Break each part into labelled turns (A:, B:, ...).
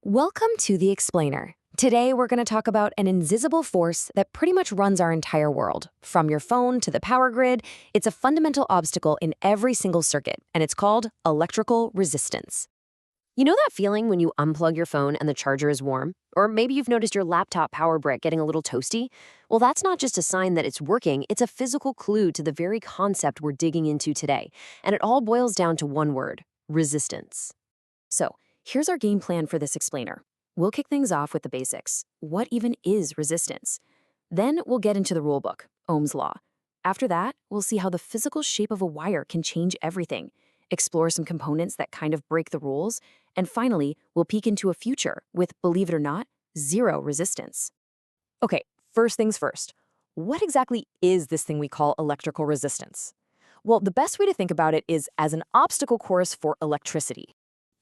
A: Welcome to the Explainer. Today we're going to talk about an invisible force that pretty much runs our entire world. From your phone to the power grid, it's a fundamental obstacle in every single circuit, and it's called electrical resistance. You know that feeling when you unplug your phone and the charger is warm? Or maybe you've noticed your laptop power brick getting a little toasty? Well, that's not just a sign that it's working, it's a physical clue to the very concept we're digging into today. And it all boils down to one word: resistance. So, here's our game plan for this explainer. We'll kick things off with the basics. What even is resistance? Then we'll get into the rulebook, Ohm's law. After that, we'll see how the physical shape of a wire can change everything, explore some components that kind of break the rules, and finally, we'll peek into a future with, believe it or not, zero resistance. Okay, first things first. What exactly is this thing we call electrical resistance? Well, the best way to think about it is as an obstacle course for electricity.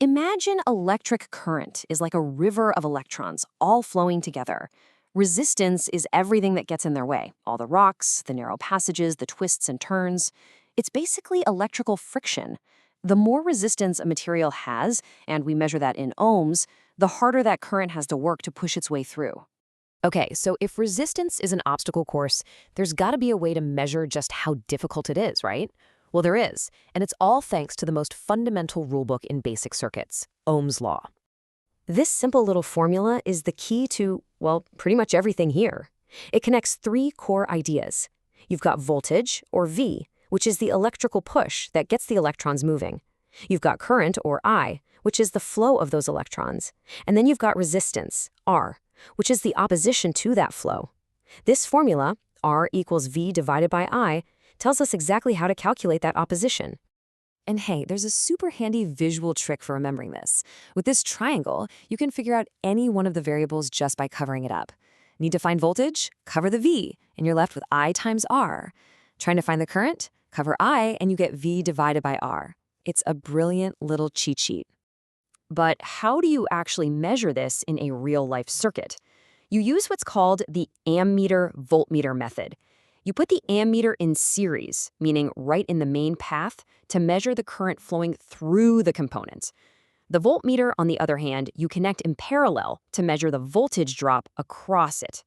A: Imagine electric current is like a river of electrons all flowing together. Resistance is everything that gets in their way, all the rocks, the narrow passages, the twists and turns. It's basically electrical friction. The more resistance a material has, and we measure that in ohms, the harder that current has to work to push its way through. Okay, so if resistance is an obstacle course, there's got to be a way to measure just how difficult it is, right? Well, there is, and it's all thanks to the most fundamental rulebook in basic circuits, Ohm's law. This simple little formula is the key to, well, pretty much everything here. It connects three core ideas. You've got voltage, or V, which is the electrical push that gets the electrons moving. You've got current, or I, which is the flow of those electrons. And then you've got resistance, R, which is the opposition to that flow. This formula, R equals V divided by I, tells us exactly how to calculate that opposition. And hey, there's a super handy visual trick for remembering this. With this triangle, you can figure out any one of the variables just by covering it up. Need to find voltage? Cover the V, and you're left with I times R. Trying to find the current? Cover I, and you get V divided by R. It's a brilliant little cheat sheet. But how do you actually measure this in a real-life circuit? You use what's called the ammeter-voltmeter method. You put the ammeter in series, meaning right in the main path, to measure the current flowing through the component. The voltmeter, on the other hand, you connect in parallel to measure the voltage drop across it.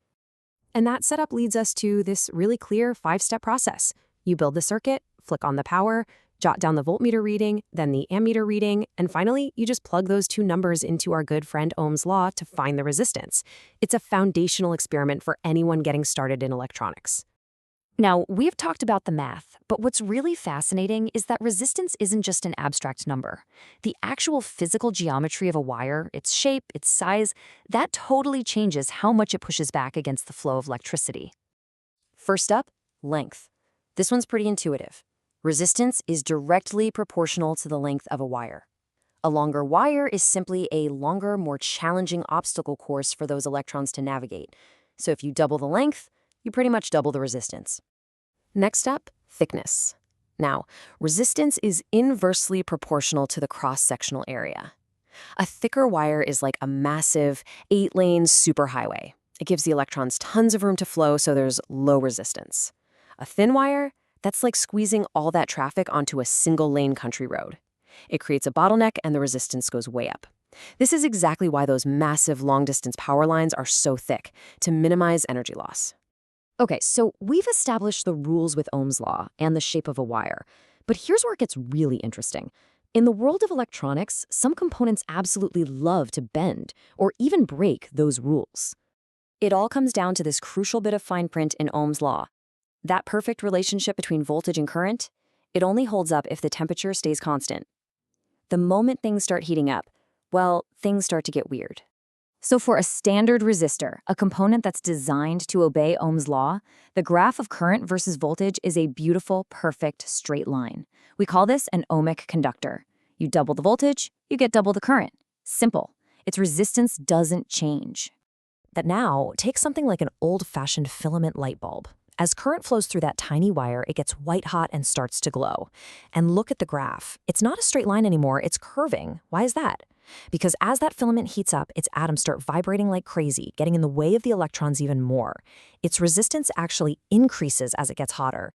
A: And that setup leads us to this really clear 5-step process. You build the circuit, flick on the power, jot down the voltmeter reading, then the ammeter reading, and finally, you just plug those two numbers into our good friend Ohm's law to find the resistance. It's a foundational experiment for anyone getting started in electronics. Now, we've talked about the math, but what's really fascinating is that resistance isn't just an abstract number. The actual physical geometry of a wire, its shape, its size, that totally changes how much it pushes back against the flow of electricity. First up, length. This one's pretty intuitive. Resistance is directly proportional to the length of a wire. A longer wire is simply a longer, more challenging obstacle course for those electrons to navigate. So if you double the length, you pretty much double the resistance. Next up, thickness. Now, resistance is inversely proportional to the cross-sectional area. A thicker wire is like a massive 8-lane superhighway. It gives the electrons tons of room to flow, so there's low resistance. A thin wire, that's like squeezing all that traffic onto a single-lane country road. It creates a bottleneck and the resistance goes way up. This is exactly why those massive long-distance power lines are so thick, to minimize energy loss. Okay, so we've established the rules with Ohm's law and the shape of a wire, but here's where it gets really interesting. In the world of electronics, some components absolutely love to bend or even break those rules. It all comes down to this crucial bit of fine print in Ohm's law. That perfect relationship between voltage and current, it only holds up if the temperature stays constant. The moment things start heating up, well, things start to get weird. So for a standard resistor, a component that's designed to obey Ohm's law, the graph of current versus voltage is a beautiful, perfect straight line. We call this an ohmic conductor. You double the voltage, you get double the current. Simple. Its resistance doesn't change. But now, take something like an old-fashioned filament light bulb. As current flows through that tiny wire, it gets white hot and starts to glow. And look at the graph. It's not a straight line anymore, it's curving. Why is that? Because as that filament heats up, its atoms start vibrating like crazy, getting in the way of the electrons even more. Its resistance actually increases as it gets hotter.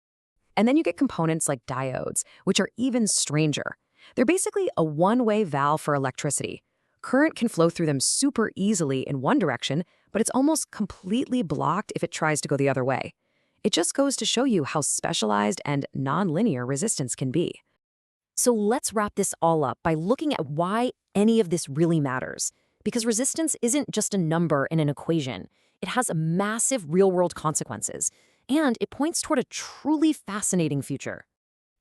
A: And then you get components like diodes, which are even stranger. They're basically a one-way valve for electricity. Current can flow through them super easily in one direction, but it's almost completely blocked if it tries to go the other way. It just goes to show you how specialized and nonlinear resistance can be. So let's wrap this all up by looking at why any of this really matters. Because resistance isn't just a number in an equation. It has massive real-world consequences, and it points toward a truly fascinating future.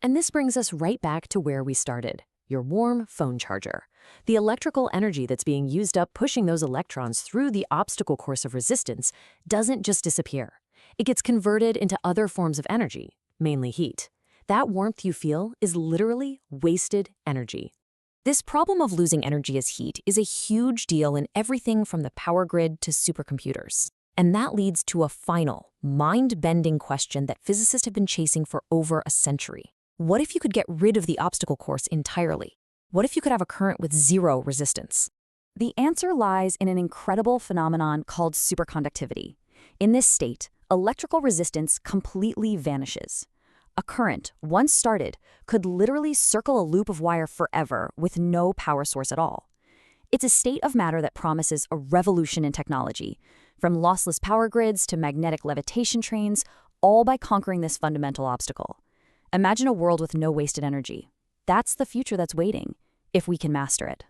A: And this brings us right back to where we started, your warm phone charger. The electrical energy that's being used up pushing those electrons through the obstacle course of resistance doesn't just disappear. It gets converted into other forms of energy, mainly heat. That warmth you feel is literally wasted energy. This problem of losing energy as heat is a huge deal in everything from the power grid to supercomputers. And that leads to a final, mind-bending question that physicists have been chasing for over a century. What if you could get rid of the obstacle course entirely? What if you could have a current with zero resistance? The answer lies in an incredible phenomenon called superconductivity. In this state, electrical resistance completely vanishes. A current, once started, could literally circle a loop of wire forever with no power source at all. It's a state of matter that promises a revolution in technology, from lossless power grids to magnetic levitation trains, all by conquering this fundamental obstacle. Imagine a world with no wasted energy. That's the future that's waiting, if we can master it.